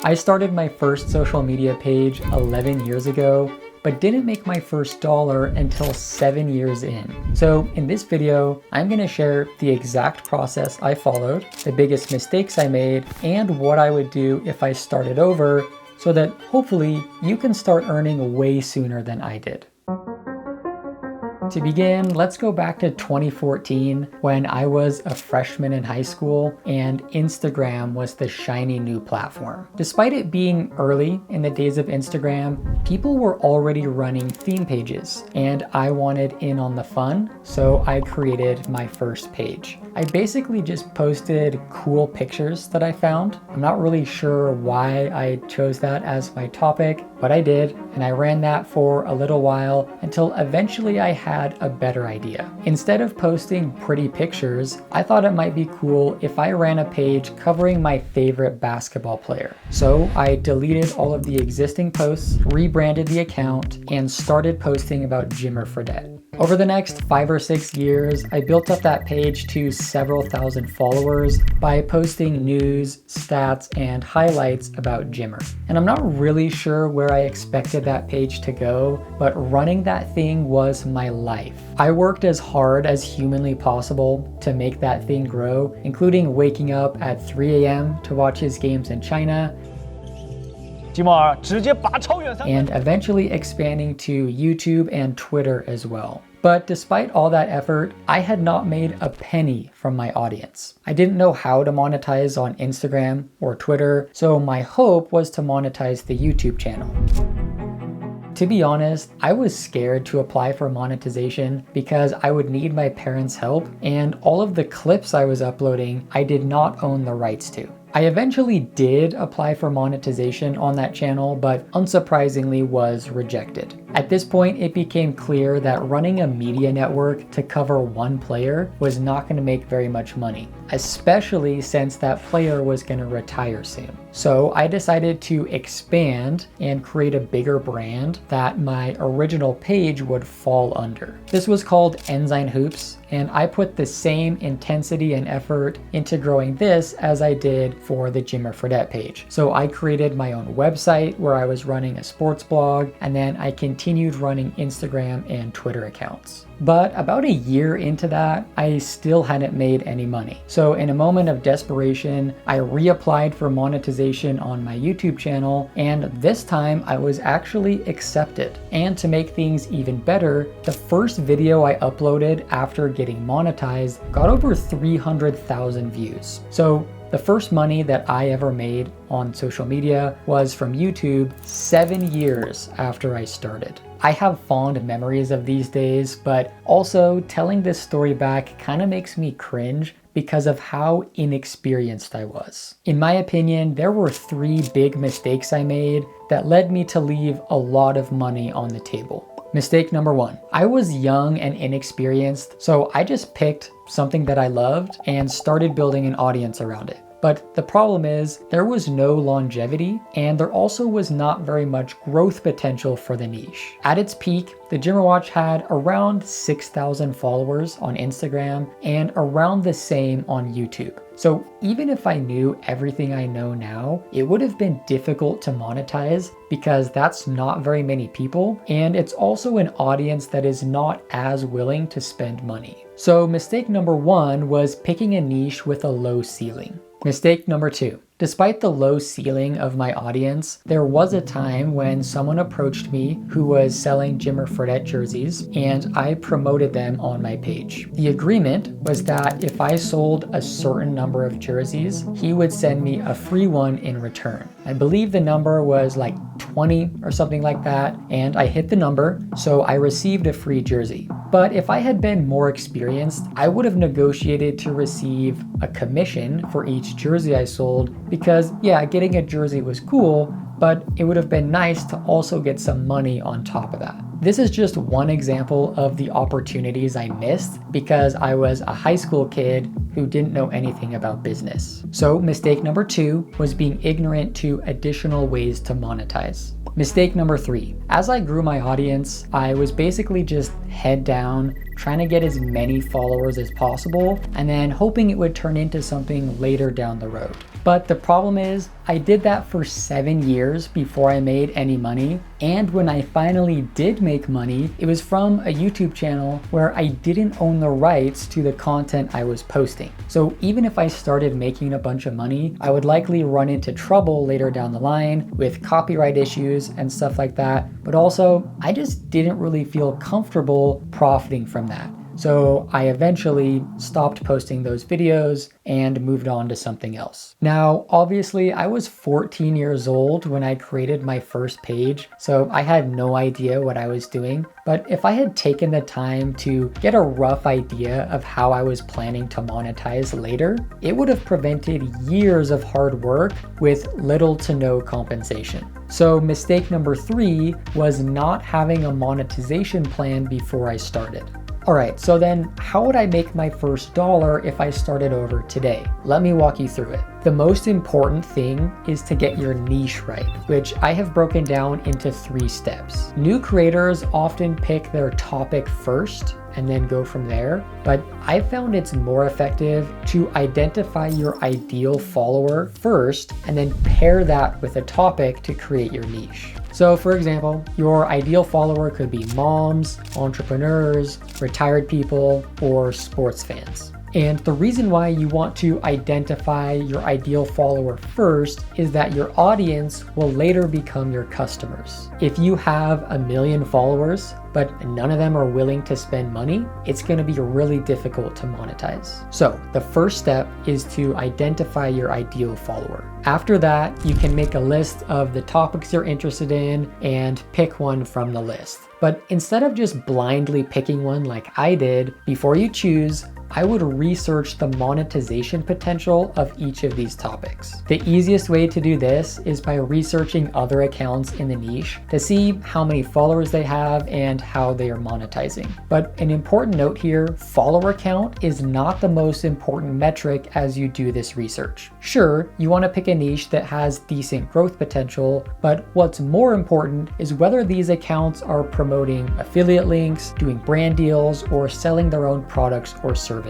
I started my first social media page 11 years ago, but didn't make my first dollar until 7 years in. So in this video, I'm gonna share the exact process I followed, the biggest mistakes I made, and what I would do if I started over so that hopefully you can start earning way sooner than I did. To begin, let's go back to 2014 when I was a freshman in high school and Instagram was the shiny new platform. Despite it being early in the days of Instagram, people were already running theme pages and I wanted in on the fun, so I created my first page. I basically just posted cool pictures that I found. I'm not really sure why I chose that as my topic, but I did, and I ran that for a little while until eventually I had a better idea. Instead of posting pretty pictures, I thought it might be cool if I ran a page covering my favorite basketball player. So I deleted all of the existing posts, rebranded the account, and started posting about Jimmer Fredette. Over the next 5 or 6 years, I built up that page to several thousand followers by posting news, stats, and highlights about Jimmer. And I'm not really sure where I expected that page to go, but running that thing was my life. I worked as hard as humanly possible to make that thing grow, including waking up at 3 a.m. to watch his games in China, and eventually expanding to YouTube and Twitter as well. But despite all that effort, I had not made a penny from my audience. I didn't know how to monetize on Instagram or Twitter, so my hope was to monetize the YouTube channel. To be honest, I was scared to apply for monetization because I would need my parents' help, and all of the clips I was uploading, I did not own the rights to. I eventually did apply for monetization on that channel, but unsurprisingly was rejected. At this point, it became clear that running a media network to cover one player was not going to make very much money, especially since that player was going to retire soon. So I decided to expand and create a bigger brand that my original page would fall under. This was called Ensign Hoops, and I put the same intensity and effort into growing this as I did for the Jimmer Fredette page. So I created my own website where I was running a sports blog, and then I continued running Instagram and Twitter accounts. But about a year into that, I still hadn't made any money. So in a moment of desperation, I reapplied for monetization on my YouTube channel, and this time I was actually accepted. And to make things even better, the first video I uploaded after getting monetized got over 300,000 views. So the first money that I ever made on social media was from YouTube 7 years after I started. I have fond memories of these days, but also telling this story back kind of makes me cringe because of how inexperienced I was. In my opinion, there were 3 big mistakes I made that led me to leave a lot of money on the table. Mistake number 1, I was young and inexperienced, so I just picked something that I loved and started building an audience around it. But the problem is there was no longevity, and there also was not very much growth potential for the niche. At its peak, the Jimmer Watch had around 6,000 followers on Instagram and around the same on YouTube. So even if I knew everything I know now, it would have been difficult to monetize because that's not very many people, and it's also an audience that is not as willing to spend money. So mistake number 1 was picking a niche with a low ceiling. Mistake number 2. Despite the low ceiling of my audience, there was a time when someone approached me who was selling Jimmer Fredette jerseys, and I promoted them on my page. The agreement was that if I sold a certain number of jerseys, he would send me a free one in return. I believe the number was like 20 or something like that, and I hit the number, so I received a free jersey. But if I had been more experienced, I would have negotiated to receive a commission for each jersey I sold, because yeah, getting a jersey was cool, but it would have been nice to also get some money on top of that. This is just one example of the opportunities I missed because I was a high school kid who didn't know anything about business. So mistake number 2 was being ignorant to additional ways to monetize. Mistake number 3, as I grew my audience, I was basically just head down, trying to get as many followers as possible, and then hoping it would turn into something later down the road. But the problem is, I did that for 7 years before I made any money. And when I finally did make money, it was from a YouTube channel where I didn't own the rights to the content I was posting. So even if I started making a bunch of money, I would likely run into trouble later down the line with copyright issues and stuff like that. But also, I just didn't really feel comfortable profiting from that. So I eventually stopped posting those videos and moved on to something else. Now, obviously, I was 14 years old when I created my first page, so I had no idea what I was doing. But if I had taken the time to get a rough idea of how I was planning to monetize later, it would have prevented years of hard work with little to no compensation. So mistake number 3 was not having a monetization plan before I started. Alright, so then how would I make my first dollar if I started over today? Let me walk you through it. The most important thing is to get your niche right, which I have broken down into 3 steps. New creators often pick their topic first and then go from there, but I found it's more effective to identify your ideal follower first and then pair that with a topic to create your niche. So for example, your ideal follower could be moms, entrepreneurs, retired people, or sports fans. And the reason why you want to identify your ideal follower first is that your audience will later become your customers. If you have 1 million followers, but none of them are willing to spend money, it's going to be really difficult to monetize. So the first step is to identify your ideal follower. After that, you can make a list of the topics you're interested in and pick one from the list. But instead of just blindly picking one like I did, before you choose, I would research the monetization potential of each of these topics. The easiest way to do this is by researching other accounts in the niche to see how many followers they have and how they are monetizing. But an important note here, follower count is not the most important metric as you do this research. Sure, you want to pick a niche that has decent growth potential, but what's more important is whether these accounts are promoting affiliate links, doing brand deals, or selling their own products or services.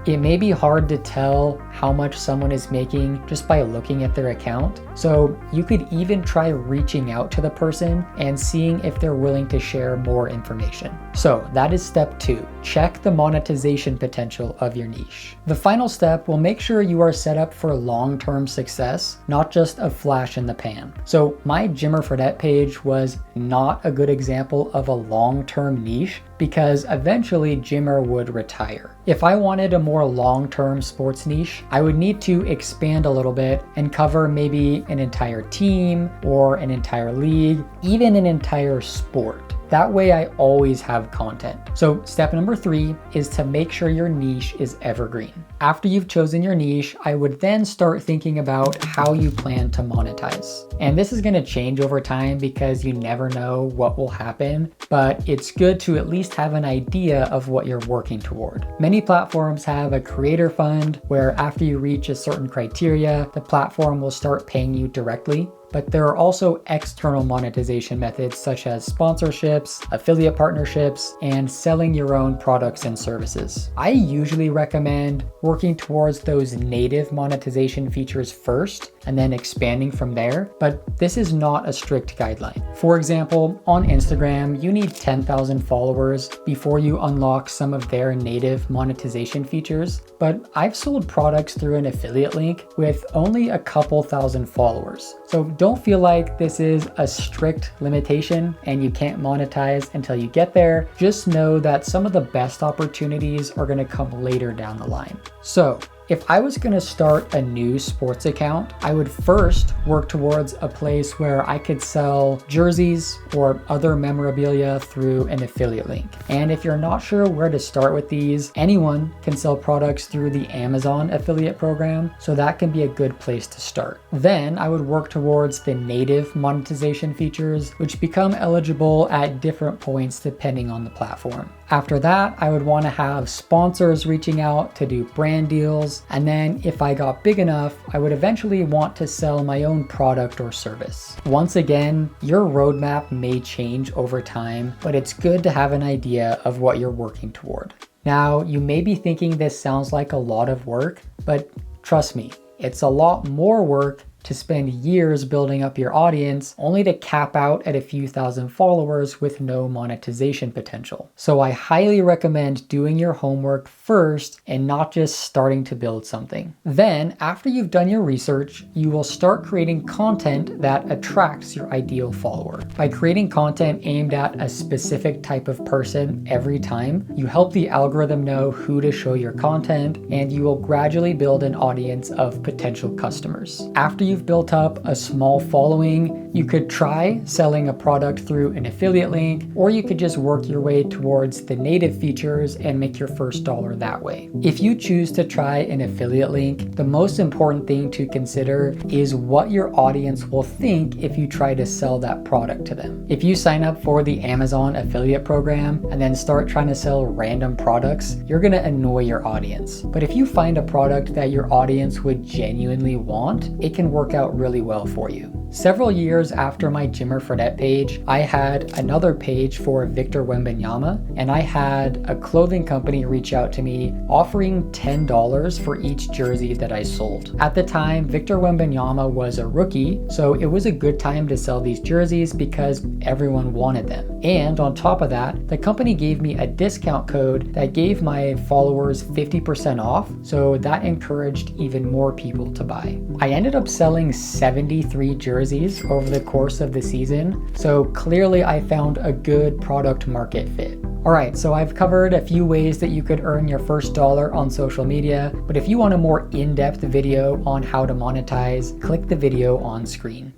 It may be hard to tell how much someone is making just by looking at their account, so you could even try reaching out to the person and seeing if they're willing to share more information. So that is step 2. Check the monetization potential of your niche. The final step will make sure you are set up for long-term success, not just a flash in the pan. So my Jimmer Fredette page was not a good example of a long-term niche because eventually Jimmer would retire. If I wanted a more long-term sports niche, I would need to expand a little bit and cover maybe an entire team or an entire league, even an entire sport. That way I always have content. So step number 3 is to make sure your niche is evergreen. After you've chosen your niche, I would then start thinking about how you plan to monetize. And this is going to change over time because you never know what will happen, but it's good to at least have an idea of what you're working toward. Many platforms have a creator fund where after you reach a certain criteria, the platform will start paying you directly. But there are also external monetization methods such as sponsorships, affiliate partnerships, and selling your own products and services. I usually recommend working towards those native monetization features first and then expanding from there, but this is not a strict guideline. For example, on Instagram, you need 10,000 followers before you unlock some of their native monetization features, but I've sold products through an affiliate link with only a couple thousand followers. So don't feel like this is a strict limitation and you can't monetize until you get there. Just know that some of the best opportunities are going to come later down the line. So if I was going to start a new sports account, I would first work towards a place where I could sell jerseys or other memorabilia through an affiliate link. And if you're not sure where to start with these, anyone can sell products through the Amazon affiliate program, so that can be a good place to start. Then I would work towards the native monetization features, which become eligible at different points depending on the platform. After that, I would want to have sponsors reaching out to do brand deals. And then if I got big enough, I would eventually want to sell my own product or service. Once again, your roadmap may change over time, but it's good to have an idea of what you're working toward. Now, you may be thinking this sounds like a lot of work, but trust me, It's a lot more work to spend years building up your audience only to cap out at a few thousand followers with no monetization potential. So I highly recommend doing your homework first and not just starting to build something. Then, after you've done your research, you will start creating content that attracts your ideal follower. By creating content aimed at a specific type of person every time, you help the algorithm know who to show your content, and you will gradually build an audience of potential customers. After you've built up a small following, you could try selling a product through an affiliate link, or you could just work your way towards the native features and make your first dollar that way. If you choose to try an affiliate link, the most important thing to consider is what your audience will think if you try to sell that product to them. If you sign up for the Amazon affiliate program and then start trying to sell random products, you're gonna annoy your audience. But if you find a product that your audience would genuinely want, it can work out really well for you. Several years after my Jimmer Fredette page, I had another page for Victor Wembanyama, and I had a clothing company reach out to me offering $10 for each jersey that I sold. At the time, Victor Wembanyama was a rookie, so it was a good time to sell these jerseys because everyone wanted them. And on top of that, the company gave me a discount code that gave my followers 50% off, so that encouraged even more people to buy. I ended up selling 73 jerseys over the course of the season, so clearly I found a good product market fit. Alright, so I've covered a few ways that you could earn your first dollar on social media, but if you want a more in-depth video on how to monetize, click the video on screen.